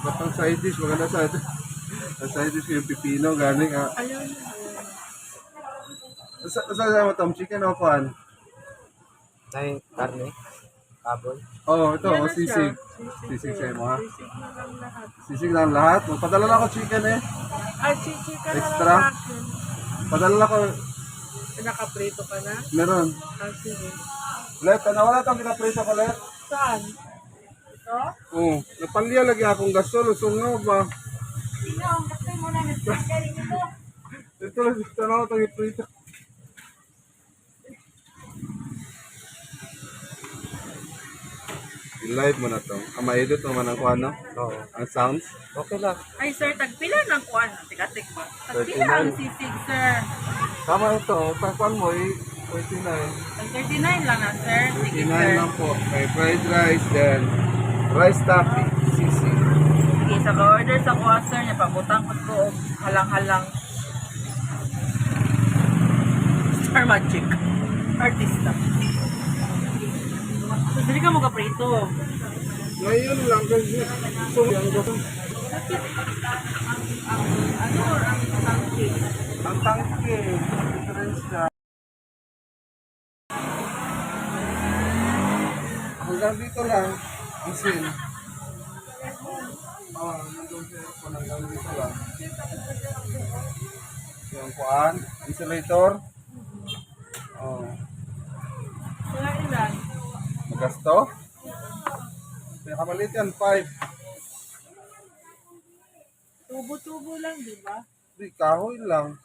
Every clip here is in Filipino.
Kapag side dish, maganda sa ang side dish yung pipino, galing ah. Ayun. Sa mo tom, chicken o kuan? Ay, karne. Kaboy. Oh, ito, Yan oh, na sisig. siya. Sisig sa'yo mo ha? Sisig na lang lahat. Sisig lang lahat. Padala lang ako chicken eh. Ay, sisig ka na Extra? lang sa akin. Padala lang ako, Nakaprito ka na? meron. Ah, sige. Let, nawala itong kinaprito ko, Let. Saan? Ito? Oo, napalya lagi akong gasol, usungaw ba? Sino? Kasi mo na nagpagaling ito. Ito lang, tanaw itong iprito. I-live mo na to. Maedit naman ang kuha, no? Oo. Ang sounds. Okay lang. Ay, sir, tagpila ng kuwan. Tikatik ba? Tagpila ang sisig, sir. Tama ito, sa kuhan mo, 49. Ang 39 lang na, sir. Sige, 39 sir. lang po. May fried rice, then rice topping, sisig. Sige, sa ka-order sa kuha, sir, niya pabutang ko ko og halang-halang. Star Magic. Artista. So, dili ka mo kaprito. Ngayon lang kasi. So, yan ko. Ano ang tangki? Ang tangke, difference na. Hanggang dito lang, ang sin. Nandun siya po, hanggang dito lang. Yung kuhaan, insulator. Oh, Wala ilan. magasto. Kaya kamalit yan, 5. Tubo-tubo lang, di ba? Di, kahoy lang.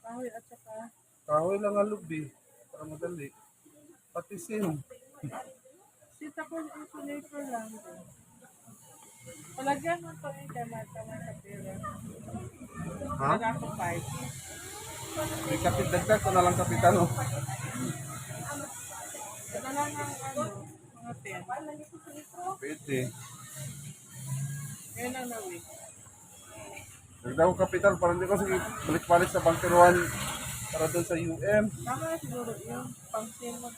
Kahoy at saka. Kahoy lang ang lubi. Para madali. Pati sin. Sita ko insulator lang. Palagyan mo ito yung kamay sa pera. Ha? Wala ko 5. May kapit, dagdag ko na lang kapitan. Oh. Wala lang ang ano, mga pen. Pwede. Yan ang nawi. Dagdag ko kapital para hindi ko sige balik-balik sa bangkeruan para doon sa UM. Tama na siguro yung pang-sim mo.